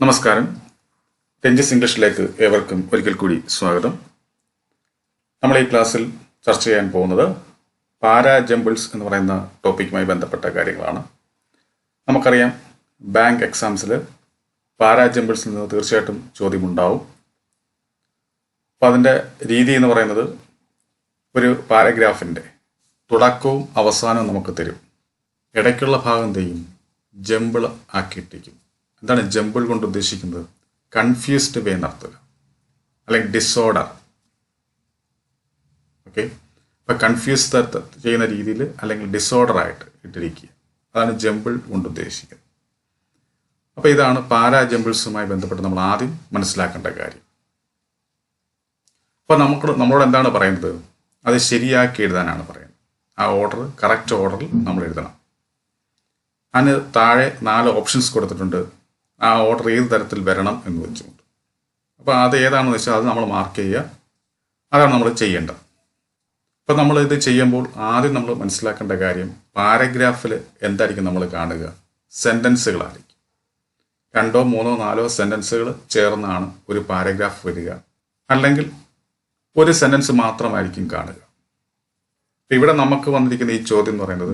നമസ്കാരം. രഞ്ജിത്ത് ഇംഗ്ലീഷിലേക്ക് ഏവർക്കും ഒരിക്കൽ കൂടി സ്വാഗതം. നമ്മൾ ഈ ക്ലാസ്സിൽ ചർച്ച ചെയ്യാൻ പോകുന്നത് പാരാജമ്പിൾസ് എന്ന് പറയുന്ന ടോപ്പിക്കുമായി ബന്ധപ്പെട്ട കാര്യങ്ങളാണ്. നമുക്കറിയാം, ബാങ്ക് എക്സാംസിൽ പാരാജമ്പിൾസിൽ നിന്ന് തീർച്ചയായിട്ടും ചോദ്യമുണ്ടാവും. അപ്പം അതിൻ്റെ രീതി എന്ന് പറയുന്നത് ഒരു പാരഗ്രാഫിൻ്റെ തുടക്കവും അവസാനവും നമുക്ക് തരും. ഇടയ്ക്കുള്ള ഭാഗം എന്ത് ചെയ്യും? ജമ്പിൾ ആക്കിയിട്ടിരിക്കും. എന്താണ് ജമ്പിൾ കൊണ്ട് ഉദ്ദേശിക്കുന്നത്? കൺഫ്യൂസ്ഡ് വേ എന്നർത്ഥം, അല്ലെങ്കിൽ ഡിസോർഡർ. ഓക്കെ, അപ്പം കൺഫ്യൂസ് ചെയ്യുന്ന രീതിയിൽ അല്ലെങ്കിൽ ഡിസോർഡർ ആയിട്ട് ഇട്ടിരിക്കുക, അതാണ് ജമ്പിൾ കൊണ്ട് ഉദ്ദേശിക്കുന്നത്. അപ്പോൾ ഇതാണ് പാരാജമ്പിൾസുമായി ബന്ധപ്പെട്ട് നമ്മൾ ആദ്യം മനസ്സിലാക്കേണ്ട കാര്യം. അപ്പോൾ നമ്മളോട് എന്താണ് പറയുന്നത്? അത് ശരിയാക്കി എഴുതാനാണ് പറയുന്നത്. ആ ഓർഡർ കറക്റ്റ് ഓർഡറിൽ നമ്മൾ എഴുതണം. അതിന് താഴെ 4 ഓപ്ഷൻസ് കൊടുത്തിട്ടുണ്ട്. ആ ഓർഡർ ഏത് തരത്തിൽ വരണം എന്ന് വെച്ചുകൊണ്ട്. അപ്പോൾ അത് ഏതാണെന്ന് വെച്ചാൽ അത് നമ്മൾ മാർക്ക് ചെയ്യുക. അതാണ് നമ്മൾ ചെയ്യേണ്ടത്. അപ്പോൾ നമ്മൾ ഇത് ചെയ്യുമ്പോൾ ആദ്യം നമ്മൾ മനസ്സിലാക്കേണ്ട കാര്യം, പാരഗ്രാഫിൽ എന്തായിരിക്കും നമ്മൾ കാണുക? സെൻറ്റൻസുകളായിരിക്കും. 2, 3, 4 സെൻറ്റൻസുകൾ ചേർന്നാണ് ഒരു പാരഗ്രാഫ് വരിക. അല്ലെങ്കിൽ ഒരു സെൻറ്റൻസ് മാത്രമായിരിക്കും കാണുക. അപ്പോൾ ഇവിടെ നമുക്ക് വന്നിരിക്കുന്ന ഈ ചോദ്യം എന്ന് പറയുന്നത്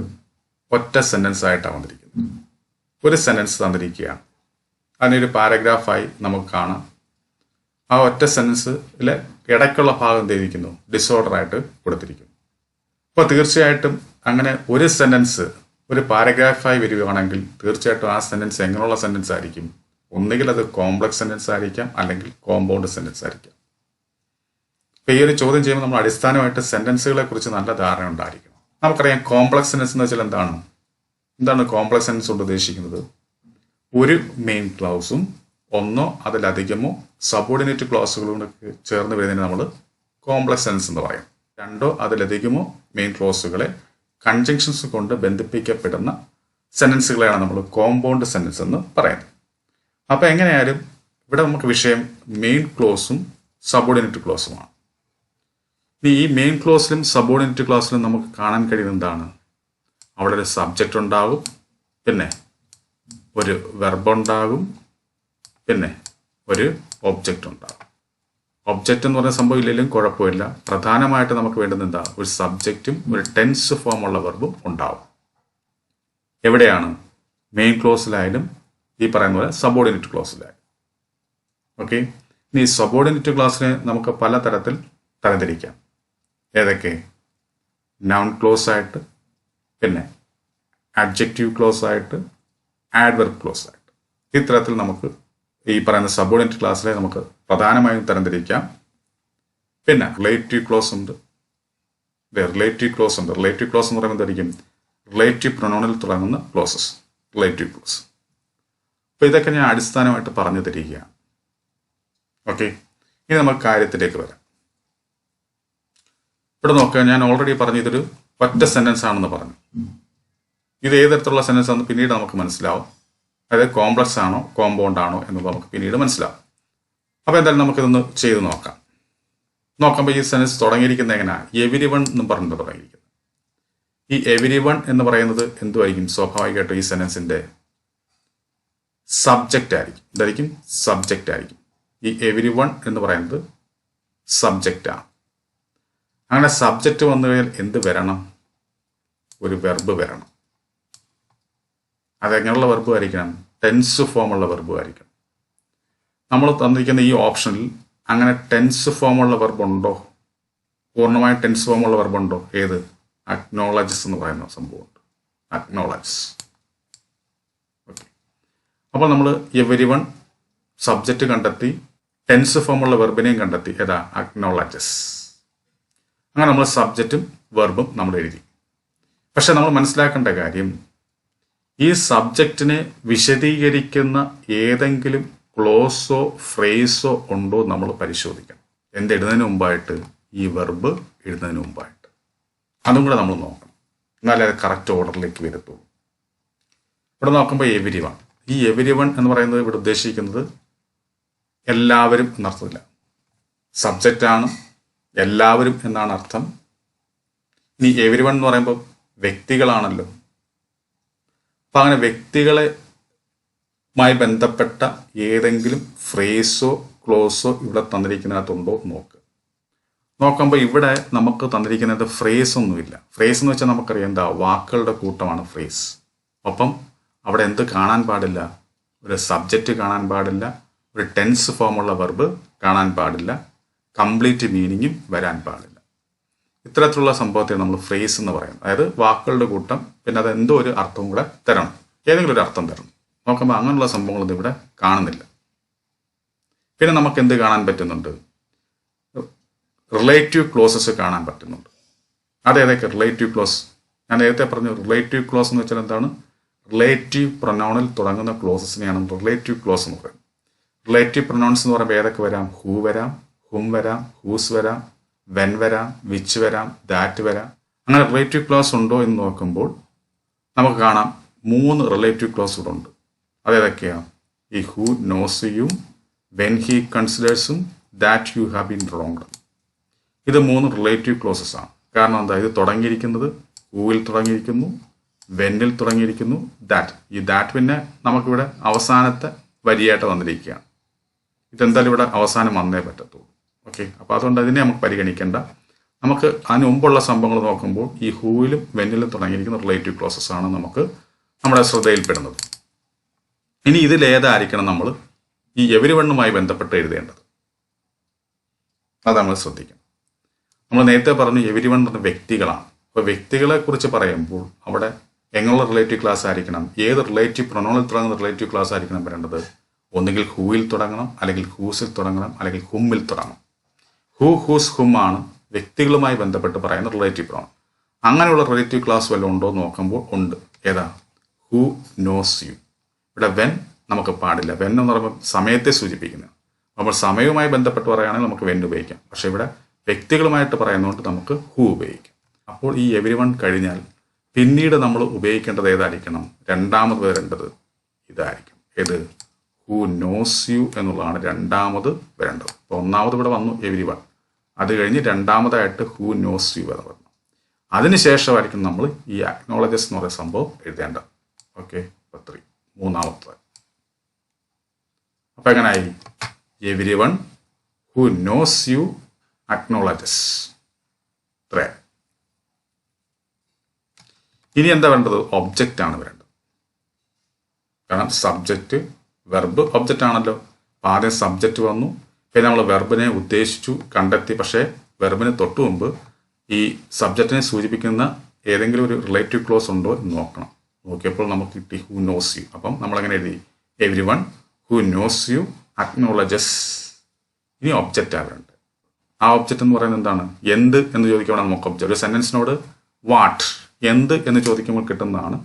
ഒറ്റ സെൻറ്റൻസ് ആയിട്ടാണ് വന്നിരിക്കുന്നത്. ഒരു സെൻറ്റൻസ് തന്നിരിക്കുകയാണ്, അതിനൊരു പാരഗ്രാഫായി നമുക്ക് കാണാം. ആ ഒറ്റ സെൻറ്റൻസിലെ ഇടയ്ക്കുള്ള ഭാഗം എന്തിരിക്കുന്നു? ഡിസോർഡറായിട്ട് കൊടുത്തിരിക്കുന്നു. അപ്പോൾ തീർച്ചയായിട്ടും അങ്ങനെ ഒരു സെൻറ്റൻസ് ഒരു പാരഗ്രാഫായി വരികയാണെങ്കിൽ തീർച്ചയായിട്ടും ആ സെൻറ്റൻസ് എങ്ങനെയുള്ള സെൻറ്റൻസ് ആയിരിക്കും? ഒന്നുകിൽ അത് കോംപ്ലക്സ് സെൻറ്റൻസ് ആയിരിക്കാം, അല്ലെങ്കിൽ കോമ്പൗണ്ട് സെൻറ്റൻസ് ആയിരിക്കാം. അപ്പോൾ ഈ ഒരു ചോദ്യം ചെയ്യുമ്പോൾ നമ്മൾ അടിസ്ഥാനമായിട്ട് സെൻറ്റൻസുകളെ കുറിച്ച് നല്ല ധാരണ ഉണ്ടായിരിക്കണം. നമുക്കറിയാം, കോംപ്ലക്സ് സെൻറ്റൻസ് എന്ന് വെച്ചാൽ എന്താണ് കോംപ്ലക്സ് സെൻറ്റൻസ് കൊണ്ട് ഉദ്ദേശിക്കുന്നത്? ഒരു മെയിൻ ക്ലോസും ഒന്നോ അതിലധികമോ സബോർഡിനേറ്റ് ക്ലോസുകളും ചേർന്ന് വരുന്നതിന് നമ്മൾ കോംപ്ലക്സ് സെൻറ്റൻസ് എന്ന് പറയും. 2 അതിലധികമോ മെയിൻ ക്ലോസുകളെ കൺജങ്ഷൻസ് കൊണ്ട് ബന്ധിപ്പിക്കപ്പെടുന്ന സെൻറ്റൻസുകളെയാണ് നമ്മൾ കോമ്പൗണ്ട് സെൻറ്റൻസ് എന്ന് പറയുന്നത്. അപ്പോൾ എങ്ങനെയായാലും ഇവിടെ നമുക്ക് വിഷയം മെയിൻ ക്ലോസും സബോർഡിനേറ്റ് ക്ലോസുമാണ്. ഇനി ഈ മെയിൻ ക്ലോസിലും സബോർഡിനേറ്റ് ക്ലോസിലും നമുക്ക് കാണാൻ കഴിയുന്നത് എന്താണ്? അവിടെ ഒരു സബ്ജക്റ്റ് ഉണ്ടാകും, പിന്നെ ഒരു വെർബ് ഉണ്ടാകും, പിന്നെ ഒരു ഒബ്ജക്റ്റ് ഉണ്ടാകും. ഒബ്ജക്റ്റ് എന്ന് പറഞ്ഞ സംഭവം ഇല്ലെങ്കിലും കുഴപ്പമില്ല. പ്രധാനമായിട്ട് നമുക്ക് വേണ്ടുന്നത് എന്താ? ഒരു സബ്ജക്റ്റും ഒരു ടെൻസ് ഫോമുള്ള വെർബും ഉണ്ടാവും. എവിടെയാണ്? മെയിൻ ക്ലോസിലായാലും ഈ പറയുന്ന പോലെ സബോർഡിനേറ്റ് ക്ലോസിലായാലും. ഓക്കെ, ഇനി സബോർഡിനേറ്റ് ക്ലോസിനെ നമുക്ക് പലതരത്തിൽ തരംതിരിക്കാം. ഏതൊക്കെ? നൗൺ ക്ലോസ് ആയിട്ട്, പിന്നെ അഡ്ജക്റ്റീവ് ക്ലോസ് ആയിട്ട്, ആഡ്വർബ് ക്ലോസ് ആയിട്ട്. ഇത്തരത്തിൽ നമുക്ക് ഈ പറയുന്ന സബോർഡിനേറ്റ് ക്ലാസ്സിലെ നമുക്ക് പ്രധാനമായും തരംതിരിക്കാം. പിന്നെ റിലേറ്റീവ് ക്ലോസ് ഉണ്ട്. റിലേറ്റീവ് ക്ലോസ് എന്ന് പറയുമ്പോൾ എന്തായിരിക്കും? റിലേറ്റീവ് പ്രൊനൗണിൽ തുടങ്ങുന്ന ക്ലോസസ്, റിലേറ്റീവ് ക്ലോസ്. അപ്പോൾ ഇതൊക്കെ ഞാൻ അടിസ്ഥാനമായിട്ട് പറഞ്ഞു തരികയാണ്. ഓക്കെ, ഇനി നമുക്ക് കാര്യത്തിലേക്ക് വരാം. ഇവിടെ നോക്കുക, ഞാൻ ഓൾറെഡി പറഞ്ഞു ഇതൊരു ഒറ്റ സെൻറ്റൻസ് ആണെന്ന് പറഞ്ഞു. ഇത് ഏത് തരത്തിലുള്ള സെൻറ്റൻസ് ആണെന്ന് പിന്നീട് നമുക്ക് മനസ്സിലാവും. അതായത് കോംപ്ലക്സ് ആണോ കോമ്പൗണ്ട് ആണോ എന്നുള്ളത് നമുക്ക് പിന്നീട് മനസ്സിലാവും. അപ്പോൾ എന്തായാലും നമുക്കിതൊന്ന് ചെയ്ത് നോക്കാം. നോക്കുമ്പോൾ ഈ സെൻറ്റൻസ് തുടങ്ങിയിരിക്കുന്നത് എങ്ങനെയാണ്? എവരി വൺ എന്ന് പറഞ്ഞിട്ട് തുടങ്ങിയിരിക്കുന്നത്. ഈ എവരി വൺ എന്ന് പറയുന്നത് എന്തുമായിരിക്കും? സ്വാഭാവികമായിട്ടും ഈ സെൻറ്റൻസിൻ്റെ സബ്ജക്റ്റ് ആയിരിക്കും. എന്തായിരിക്കും? സബ്ജക്റ്റ് ആയിരിക്കും. ഈ എവരി വൺ എന്ന് പറയുന്നത് സബ്ജക്റ്റാണ്. അങ്ങനെ സബ്ജക്റ്റ് വന്നു കഴിഞ്ഞാൽ എന്ത് വരണം? ഒരു വെർബ് വരണം. അതെങ്ങനെയുള്ള വെർബ് ആയിരിക്കണം? ടെൻസ് ഫോമുള്ള വെർബ് ആയിരിക്കണം. നമ്മൾ തന്നിരിക്കുന്ന ഈ ഓപ്ഷനിൽ അങ്ങനെ ടെൻസ് ഫോമുള്ള വെർബ് ഉണ്ടോ? പൂർണ്ണമായും ടെൻസ് ഫോമുള്ള വെർബ് ഉണ്ടോ? ഏത്? അക്നോളജസ് എന്ന് പറയുന്ന സംഭവമുണ്ട്. അക്നോളജസ്. ഓക്കെ, അപ്പോൾ നമ്മൾ എവരി വൺ സബ്ജക്റ്റ് കണ്ടെത്തി, ടെൻസ് ഫോമുള്ള വെർബിനെയും കണ്ടെത്തി. ഏതാ? അക്നോളജസ്. അങ്ങനെ നമ്മൾ സബ്ജക്റ്റും വെർബും നമ്മൾ എഴുതി. പക്ഷെ നമ്മൾ മനസ്സിലാക്കേണ്ട കാര്യം, ഈ സബ്ജക്റ്റിനെ വിശദീകരിക്കുന്ന ഏതെങ്കിലും ക്ലോസോ ഫ്രേസോ ഉണ്ടോ നമ്മൾ പരിശോധിക്കണം. എന്തെഴുതുന്നതിന് മുമ്പായിട്ട്? ഈ വെർബ് എഴുതുന്നതിന് മുമ്പായിട്ട്. അതും കൂടെ നമ്മൾ നോക്കണം, എന്നാലേ അത് കറക്റ്റ് ഓർഡറിലേക്ക് വരത്തുള്ളൂ. ഇവിടെ നോക്കുമ്പോൾ എവരി വൺ. ഈ എവരി വൺ എന്ന് പറയുന്നത് ഇവിടെ ഉദ്ദേശിക്കുന്നത് എല്ലാവരും എന്നർത്ഥമില്ല. സബ്ജക്റ്റാണ്, എല്ലാവരും എന്നാണ് അർത്ഥം. ഇനി എവരി വൺ എന്ന് പറയുമ്പോൾ വ്യക്തികളാണല്ലോ. അപ്പം അങ്ങനെ വ്യക്തികളെ മായി ബന്ധപ്പെട്ട ഏതെങ്കിലും ഫ്രേസോ ക്ലോസോ ഇവിടെ തന്നിരിക്കുന്നതിനകത്തുണ്ടോ നോക്കുക. നോക്കുമ്പോൾ ഇവിടെ നമുക്ക് തന്നിരിക്കുന്നത് ഫ്രേസ് ഒന്നുമില്ല. ഫ്രേസ് എന്ന് വെച്ചാൽ നമുക്കറിയാം എന്താ, വാക്കുകളുടെ കൂട്ടമാണ് ഫ്രേസ്. ഒപ്പം അവിടെ എന്ത് കാണാൻ പാടില്ല, ഒരു സബ്ജക്റ്റ് കാണാൻ പാടില്ല, ഒരു ടെൻസ് ഫോമുള്ള വെർബ് കാണാൻ പാടില്ല, കംപ്ലീറ്റ് മീനിങ്ങും വരാൻ പാടില്ല. ഇത്തരത്തിലുള്ള സംഭവത്തെ നമ്മൾ ഫ്രേസ് എന്ന് പറയുന്നത്. അതായത് വാക്കുകളുടെ കൂട്ടം, പിന്നെ അത് എന്തോ ഒരു അർത്ഥവും കൂടെ തരണം, ഏതെങ്കിലും ഒരു അർത്ഥം തരണം. നോക്കുമ്പോൾ അങ്ങനെയുള്ള സംഭവങ്ങളൊന്നും ഇവിടെ കാണുന്നില്ല. പിന്നെ നമുക്ക് എന്ത് കാണാൻ പറ്റുന്നുണ്ട്, റിലേറ്റീവ് ക്ലോസസ് കാണാൻ പറ്റുന്നുണ്ട്. അതേതൊക്കെ റിലേറ്റീവ് ക്ലോസ്? ഞാൻ നേരത്തെ പറഞ്ഞു റിലേറ്റീവ് ക്ലോസ് എന്ന് വെച്ചാൽ എന്താണ്, റിലേറ്റീവ് പ്രൊനൗണിൽ തുടങ്ങുന്ന ക്ലോസസിനെയാണ് റിലേറ്റീവ് ക്ലോസ് എന്ന് പറയുന്നത്. റിലേറ്റീവ് പ്രൊനൗൺസ് എന്ന് പറയുമ്പോൾ ഏതൊക്കെ വരാം, ഹൂ വരാം, ഹും വരാം, ഹൂസ് വരാം, വെൻ വരാം, വിച്ച് വരാം, ദാറ്റ് വരാം. അങ്ങനെ റിലേറ്റീവ് ക്ലോസ് ഉണ്ടോ എന്ന് നോക്കുമ്പോൾ നമുക്ക് കാണാം 3 റിലേറ്റീവ് ക്ലോസ് ഇവിടെ ഉണ്ട്. അതേതൊക്കെയാണ്, ഈ ഹൂ നോസ് യും, വെൻ ഹി കൺസിഡേഴ്സും, that you have been wronged. ഇത് 3 റിലേറ്റീവ് ക്ലോസസ് ആണ്. കാരണം എന്താ, ഇത് തുടങ്ങിയിരിക്കുന്നത് ഹൂവിൽ തുടങ്ങിയിരിക്കുന്നു, വെന്നിൽ തുടങ്ങിയിരിക്കുന്നു, ദാറ്റ്. ഈ ദാറ്റ് പിന്നെ നമുക്കിവിടെ അവസാനത്തെ വരിയായിട്ട് വന്നിരിക്കുകയാണ്. ഇതെന്തായാലും ഇവിടെ അവസാനം വന്നേ പറ്റത്തുള്ളൂ. ഓക്കെ, അപ്പോൾ അതുകൊണ്ട് അതിനെ നമുക്ക് പരിഗണിക്കേണ്ട. നമുക്ക് അതിന് മുമ്പുള്ള സംഭവങ്ങൾ നോക്കുമ്പോൾ ഈ ഹൂവിലും വെന്നിലും തുടങ്ങിയിരിക്കുന്ന റിലേറ്റീവ് ക്ലോസസ് ആണ് നമുക്ക് നമ്മുടെ ശ്രദ്ധയിൽപ്പെടുന്നത്. ഇനി ഇതിലേതായിരിക്കണം നമ്മൾ ഈ എവരിവണ്ണുമായി ബന്ധപ്പെട്ട് എഴുതേണ്ടത്, അത് നമ്മൾ ശ്രദ്ധിക്കണം. നമ്മൾ നേരത്തെ പറഞ്ഞു എവരിവൺ പറഞ്ഞ വ്യക്തികളാണ്. അപ്പോൾ വ്യക്തികളെ കുറിച്ച് പറയുമ്പോൾ അവിടെ എങ്ങനെയുള്ള റിലേറ്റീവ് ക്ലാസ് ആയിരിക്കണം, ഏത് റിലേറ്റീവ് പ്രൊനൗണിൽ തുടങ്ങുന്ന റിലേറ്റീവ് ക്ലാസ് ആയിരിക്കണം വരേണ്ടത്? ഒന്നുകിൽ ഹൂവിൽ തുടങ്ങണം, അല്ലെങ്കിൽ ഹൂസിൽ തുടങ്ങണം, അല്ലെങ്കിൽ ഹുമ്മിൽ തുടങ്ങണം. ഹൂ, ഹൂസ്, ഹും ആണ് വ്യക്തികളുമായി ബന്ധപ്പെട്ട് പറയുന്ന റിലേറ്റീവ് പ്രൊനൗൺ. അങ്ങനെയുള്ള റിലേറ്റീവ് ക്ലാസ് വല്ലതും ഉണ്ടോ എന്ന് നോക്കുമ്പോൾ ഉണ്ട്. ഏതാ, ഹൂ നോസ് യു. ഇവിടെ വെൻ നമുക്ക് പാടില്ല. വെൻ എന്ന് പറയുമ്പോൾ സമയത്തെ സൂചിപ്പിക്കുന്നത്. നമ്മൾ സമയവുമായി ബന്ധപ്പെട്ട് പറയുകയാണെങ്കിൽ നമുക്ക് വെൻ ഉപയോഗിക്കാം. പക്ഷേ ഇവിടെ വ്യക്തികളുമായിട്ട് പറയുന്നതുകൊണ്ട് നമുക്ക് ഹൂ ഉപയോഗിക്കാം. അപ്പോൾ ഈ എവരിവൺ കഴിഞ്ഞാൽ പിന്നീട് നമ്മൾ ഉപയോഗിക്കേണ്ടത് ഏതായിരിക്കണം? രണ്ടാമത് വരേണ്ടത് ഇതായിരിക്കും. ഏത്, ഹൂ നോസ് യു എന്നുള്ളതാണ് രണ്ടാമത് വരേണ്ടത്. അപ്പോൾ ഒന്നാമത് ഇവിടെ വന്നു എവരിവൺ, അത് കഴിഞ്ഞ് രണ്ടാമതായിട്ട് ഹൂ നോസ് യു എന്ന് പറഞ്ഞു. അതിനുശേഷമായിരിക്കും നമ്മൾ ഈ അക്നോളജസ് എന്ന് പറയുന്ന സംഭവം എഴുതേണ്ടത്. ഓക്കെ, അപ്പോൾ 3 മൂന്നാമത്തെ. അപ്പോൾ എങ്ങനെയായി, everyone who knows you acknowledges 3. ഇനി എന്താ വേണ്ടത്, ഒബ്ജക്റ്റ് ആണ് വരേണ്ടത്. കാരണം സബ്ജക്റ്റ്, വെർബ്, ഒബ്ജക്റ്റ് ആണല്ലോ. അപ്പോൾ ആദ്യം സബ്ജക്റ്റ് വന്നു, പിന്നെ നമ്മൾ വെർബിനെ ഉദ്ദേശിച്ചു, കണ്ടെത്തി. പക്ഷേ വെർബിന് തൊട്ടു മുമ്പ് ഈ സബ്ജക്റ്റിനെ സൂചിപ്പിക്കുന്ന ഏതെങ്കിലും ഒരു റിലേറ്റീവ് ക്ലോസ് ഉണ്ടോ എന്ന് നോക്കണം. നോക്കിയപ്പോൾ നമുക്ക് കിട്ടി ഹൂ നോസ് യു. അപ്പം നമ്മളെങ്ങനെ എഴുതി, everyone who knows you acknowledges. ഇനി ഒബ്ജക്റ്റ് ആവരുണ്ട്. ആ ഒബ്ജക്റ്റ് എന്ന് പറയുന്നത് എന്താണ്, എന്ത് എന്ന് ചോദിക്കുമ്പോൾ നമുക്ക് ഒബ്ജക്റ്റ്. ഒരു സെന്റൻസിനോട് വാട്ട്, എന്ത് എന്ന് ചോദിക്കുമ്പോൾ കിട്ടുന്നതാണ്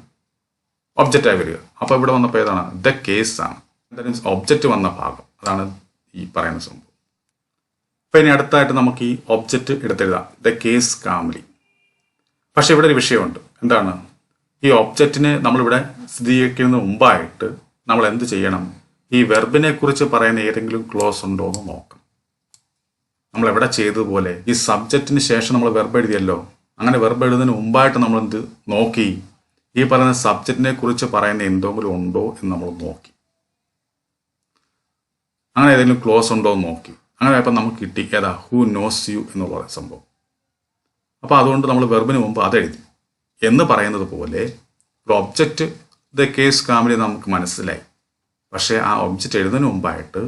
ഒബ്ജക്റ്റായി വരിക. അപ്പോൾ ഇവിടെ വന്നപ്പോൾ ഏതാണ്, ദ കേസ് ആണ്. ഒബ്ജക്റ്റ് വന്ന ഭാഗം, അതാണ് ഈ പറയുന്ന സംഭവം. അപ്പോൾ ഇനി അടുത്തായിട്ട് നമുക്ക് ഈ ഒബ്ജക്റ്റ് എടുത്തെഴുതാം, ദ കേസ് കാംലി. പക്ഷെ ഇവിടെ ഒരു വിഷയമുണ്ട്. എന്താണ്, ഈ ഒബ്ജക്റ്റിനെ നമ്മളിവിടെ സ്ഥിരീകരിക്കുന്നതിന് മുമ്പായിട്ട് നമ്മൾ എന്ത് ചെയ്യണം, ഈ വെർബിനെ കുറിച്ച് പറയുന്ന ഏതെങ്കിലും ക്ലോസ് ഉണ്ടോ എന്ന് നോക്കണം. നമ്മൾ എവിടെ ചെയ്തതുപോലെ ഈ സബ്ജക്റ്റിന് ശേഷം നമ്മൾ വെർബ് എഴുതിയല്ലോ, അങ്ങനെ വെർബ് എഴുതുന്നതിന് മുമ്പായിട്ട് നമ്മൾ എന്ത് നോക്കി, ഈ പറയുന്ന സബ്ജക്റ്റിനെ കുറിച്ച് പറയുന്ന എന്തെങ്കിലും ഉണ്ടോ എന്ന് നമ്മൾ നോക്കി. അങ്ങനെ ഏതെങ്കിലും ക്ലോസ് ഉണ്ടോ എന്ന് നോക്കി. അങ്ങനെ ആയപ്പോൾ നമുക്ക് കിട്ടി ഏതാ, ഹൂ നോസ് യു എന്നുള്ള സംഭവം. അപ്പോൾ അതുകൊണ്ട് നമ്മൾ വെർബിന് മുമ്പ് അതെഴുതി. എന്ന് പറയുന്നത് പോലെ ഒരു ഒബ്ജക്റ്റ് ദ കേസ് കാംലി നമുക്ക് മനസ്സിലായി. പക്ഷേ ആ ഒബ്ജക്റ്റ് എഴുതുന്നതിന് മുമ്പായിട്ട്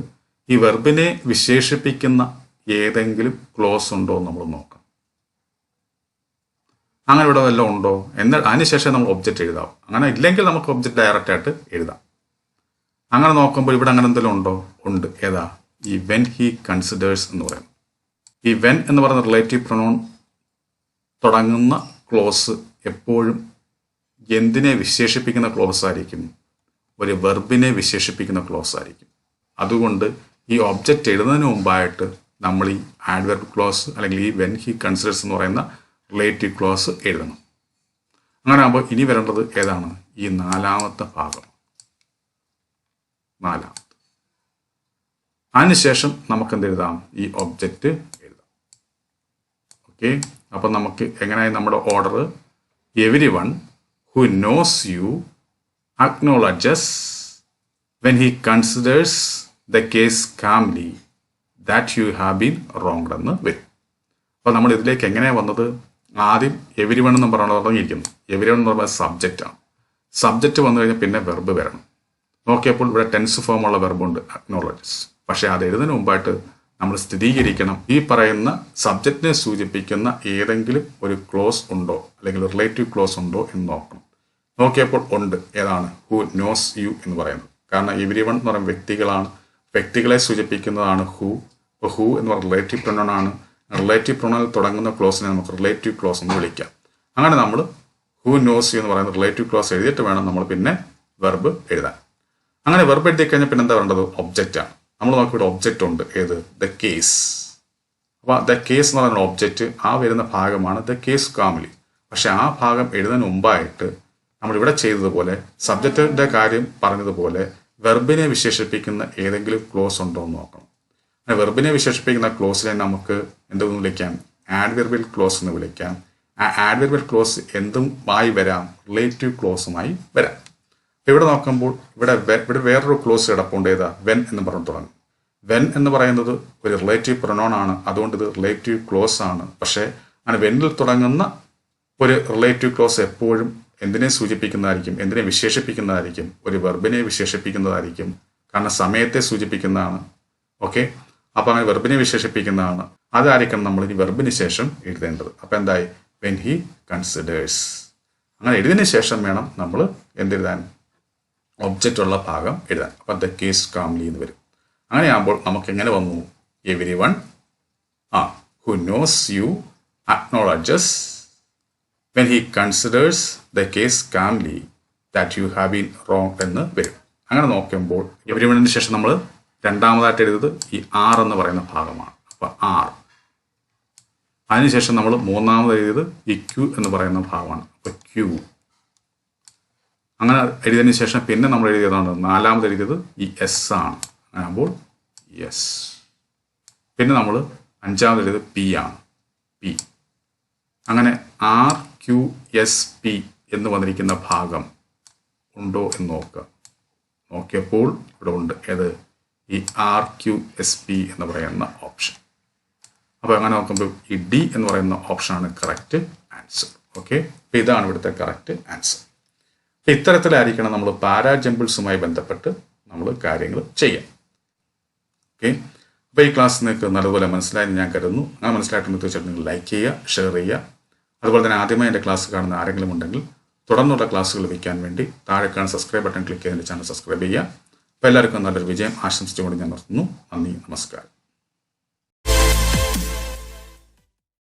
ഈ വെർബിനെ വിശേഷിപ്പിക്കുന്ന ഏതെങ്കിലും ക്ലോസ് ഉണ്ടോ എന്ന് നമ്മൾ നോക്കണം. അങ്ങനെ ഇവിടെ വല്ലതും ഉണ്ടോ എന്ന് അതിനുശേഷം നമ്മൾ ഒബ്ജക്റ്റ് എഴുതാം. അങ്ങനെ ഇല്ലെങ്കിൽ നമുക്ക് ഒബ്ജക്റ്റ് ഡയറക്റ്റ് ആയിട്ട് എഴുതാം. അങ്ങനെ നോക്കുമ്പോൾ ഇവിടെ അങ്ങനെ എന്തെങ്കിലും ഉണ്ടോ? ഉണ്ട്. ഏതാ, ഈ വെൻ ഹി കൺസിഡേഴ്സ് എന്ന് പറയുന്നത്. ഈ വെൻ എന്ന് പറയുന്ന റിലേറ്റീവ് പ്രൊനൗൺ തുടങ്ങുന്ന ക്ലോസ് എപ്പോഴും എന്തിനെ വിശേഷിപ്പിക്കുന്ന ക്ലോസ് ആയിരിക്കും? ഒരു വെർബിനെ വിശേഷിപ്പിക്കുന്ന ക്ലോസ് ആയിരിക്കും. അതുകൊണ്ട് ഈ ഒബ്ജക്റ്റ് എഴുതുന്നതിന് മുമ്പായിട്ട് നമ്മൾ ഈ ആഡ്വർബ് ക്ലോസ് അല്ലെങ്കിൽ ഈ വെൻ ഹി കൺസിഡേഴ്സ് എന്ന് പറയുന്ന റിലേറ്റീവ് ക്ലോസ് എഴുതണം. അങ്ങനെ ആകുമ്പോൾ ഇനി വരേണ്ടത് ഏതാണ്? ഈ നാലാമത്തെ ഭാഗം. അതിനുശേഷം നമുക്ക് എന്ത് എഴുതാം? ഈ ഒബ്ജക്റ്റ് എഴുതാം. ഓക്കെ, അപ്പം നമുക്ക് എങ്ങനെയായി നമ്മുടെ order? Every one who knows you acknowledges when he considers the case calmly that you have been wronged എന്ന് വരും. അപ്പോൾ നമ്മൾ ഇതിലേക്ക് എങ്ങനെയാണ് വന്നത്? ആദ്യം എവരിവൺ എന്ന് പറഞ്ഞാൽ തുടങ്ങിയിരിക്കുന്നു. എവരിവൺ എന്ന് പറഞ്ഞാൽ സബ്ജക്റ്റാണ്. സബ്ജക്റ്റ് വന്നു കഴിഞ്ഞാൽ പിന്നെ വെർബ് വരണം. നോക്കിയപ്പോൾ ഇവിടെ ടെൻസ് ഫോമുള്ള വെർബുണ്ട്, അക്നോളജസ്. പക്ഷേ അത് എഴുതുന്നതിന് മുമ്പായിട്ട് നമ്മൾ സ്ഥിരീകരിക്കണം ഈ പറയുന്ന സബ്ജക്റ്റിനെ സൂചിപ്പിക്കുന്ന ഏതെങ്കിലും ഒരു ക്ലോസ് ഉണ്ടോ അല്ലെങ്കിൽ റിലേറ്റീവ് ക്ലോസ് ഉണ്ടോ എന്ന് നോക്കണം. നോക്കിയപ്പോൾ ഉണ്ട്. ഏതാണ്? ഹു നോസ് യു എന്ന് പറയുന്നത്. കാരണം എവരിവൺ എന്ന് പറയുന്ന വ്യക്തികളാണ്, വ്യക്തികളെ സൂചിപ്പിക്കുന്നതാണ് ഹു. അപ്പോൾ ഹു എന്ന് പറയുന്ന റിലേറ്റീവ് പ്രൊനൗൺ ആണ്. റിലേറ്റീവ് പ്രൊനൗണിൽ തുടങ്ങുന്ന ക്ലോസിനെ നമുക്ക് റിലേറ്റീവ് ക്ലോസ് എന്ന് വിളിക്കാം. അങ്ങനെ നമ്മൾ ഹു നോസ് യു എന്ന് പറയുന്ന റിലേറ്റീവ് ക്ലോസ് എഴുതിയിട്ട് വേണം നമ്മൾ പിന്നെ വെർബ് എഴുതാൻ. അങ്ങനെ വെർബ് എഴുതി കഴിഞ്ഞാൽ പിന്നെ എന്താ വേണ്ടത്? ഒബ്ജക്റ്റാണ്. നമ്മൾ നോക്കിയിട്ട് ഒബ്ജക്റ്റ് ഉണ്ട്. ഏത്? The case. അപ്പോൾ ദ കേസ് എന്ന് പറയുന്ന ഒബ്ജക്റ്റ് ആ വരുന്ന ഭാഗമാണ് ദ കേസ് കാംലി. പക്ഷെ ആ ഭാഗം എഴുതുന്നതിന് മുമ്പായിട്ട് നമ്മളിവിടെ ചെയ്തതുപോലെ സബ്ജക്റ്റിൻ്റെ കാര്യം പറഞ്ഞതുപോലെ വെർബിനെ വിശേഷിപ്പിക്കുന്ന ഏതെങ്കിലും ക്ലോസ് ഉണ്ടോ എന്ന് നോക്കണം. വെർബിനെ വിശേഷിപ്പിക്കുന്ന ക്ലോസിനെ നമുക്ക് എന്തെന്ന് വിളിക്കാം? ആഡ്വെർബിയൽ ക്ലോസ് എന്ന് വിളിക്കാം. ആ ആഡ്വെർബിയൽ ക്ലോസ് എന്തുമായി വരാം? റിലേറ്റീവ് ക്ലോസുമായി വരാം. ഇവിടെ നോക്കുമ്പോൾ ഇവിടെ വേറൊരു ക്ലോസ് കിടപ്പുണ്ട്. ഏതാ? വെൻ എന്ന് പറഞ്ഞു തുടങ്ങും. വെൻ എന്ന് പറയുന്നത് ഒരു റിലേറ്റീവ് പ്രൊനൗൺ ആണ്. അതുകൊണ്ട് ഇത് റിലേറ്റീവ് ക്ലോസ് ആണ്. പക്ഷേ അങ്ങനെ വെന്നിൽ തുടങ്ങുന്ന ഒരു റിലേറ്റീവ് ക്ലോസ് എപ്പോഴും എന്തിനെ സൂചിപ്പിക്കുന്നതായിരിക്കും? എന്തിനെ വിശേഷിപ്പിക്കുന്നതായിരിക്കും? ഒരു വെർബിനെ വിശേഷിപ്പിക്കുന്നതായിരിക്കും. കാരണം സമയത്തെ സൂചിപ്പിക്കുന്നതാണ്. ഓക്കെ, അപ്പം അങ്ങനെ വെർബിനെ വിശേഷിപ്പിക്കുന്നതാണ്. അതായിരിക്കണം നമ്മൾ ഇനി വെർബിന് ശേഷം എഴുതേണ്ടത്. അപ്പം എന്തായി? When he considers. അങ്ങനെ എഴുതിയതിന് ശേഷം വേണം നമ്മൾ എന്തെഴുതാൻ? ഒബ്ജക്റ്റ് ഉള്ള ഭാഗം എഴുതാൻ. അപ്പം ദ കേസ് കാംലി എന്ന് വരും. അങ്ങനെയാകുമ്പോൾ നമുക്ക് എങ്ങനെ വന്നു? Everyone who knows you acknowledges when he considers the case calmly that you have been wrong എന്ന് വരും. അങ്ങനെ നോക്കുമ്പോൾ എവരിവണിന് ശേഷം നമ്മൾ രണ്ടാമതായിട്ട് എഴുതുന്നത് ഈ ആർ എന്ന് പറയുന്ന ഭാഗമാണ്. അപ്പോൾ ആർ. അതിനുശേഷം നമ്മൾ മൂന്നാമത് എഴുതിയത് ഈ ക്യൂ എന്ന് പറയുന്ന ഭാഗമാണ്. അപ്പോൾ ക്യൂ. അങ്ങനെ എഴുതിയതിന് ശേഷം പിന്നെ നമ്മൾ എഴുതിയതാണ് നാലാമത് എഴുതിയത് ഈ എസ് ആണ്. അങ്ങനെയാകുമ്പോൾ എസ്. പിന്നെ നമ്മൾ അഞ്ചാമത് എഴുതിയത് പി ആണ്. പി. അങ്ങനെ ആർ ക്യു എസ് പി എന്ന് വന്നിരിക്കുന്ന ഭാഗം ഉണ്ടോ എന്ന് നോക്കുക. നോക്കിയപ്പോൾ ഇവിടെ ഉണ്ട്. ഏത്? ഈ ആർ ക്യു എസ് പി എന്ന് പറയുന്ന ഓപ്ഷൻ. അപ്പോൾ അങ്ങനെ നോക്കുമ്പോൾ ഈ ഡി എന്ന് പറയുന്ന ഓപ്ഷനാണ് കറക്റ്റ് ആൻസർ. ഓക്കെ, അപ്പോൾ ഇതാണ് ഇവിടുത്തെ കറക്റ്റ് ആൻസർ. അപ്പോൾ ഇത്തരത്തിലായിരിക്കണം നമ്മൾ പാരാജമ്പിൾസുമായി ബന്ധപ്പെട്ട് നമ്മൾ കാര്യങ്ങൾ ചെയ്യാം. ഓക്കെ, അപ്പോൾ ഈ ക്ലാസ് നിങ്ങൾക്ക് നല്ലതുപോലെ മനസ്സിലായെന്ന് ഞാൻ കരുതുന്നു. അങ്ങനെ മനസ്സിലായിട്ടുണ്ടെന്ന് തീർച്ചയായിട്ടും നിങ്ങൾ ലൈക്ക് ചെയ്യുക, ഷെയർ ചെയ്യുക. അതുപോലെ തന്നെ ആദ്യമായി എൻ്റെ ക്ലാസ് കാണുന്ന ആരെങ്കിലും ഉണ്ടെങ്കിൽ തുടർന്നുള്ള ക്ലാസ്സുകൾ ലഭിക്കാൻ വേണ്ടി താഴെ കാണുന്ന സബ്സ്ക്രൈബ് ബട്ടൺ ക്ലിക്ക് ചെയ്ത് എൻ്റെ ചാനൽ സബ്സ്ക്രൈബ് ചെയ്യുക. അപ്പോൾ എല്ലാവർക്കും നല്ലൊരു വിജയം ആശംസിച്ചുകൊണ്ട് ഞാൻ നിർത്തുന്നു. നന്ദി, നമസ്കാരം.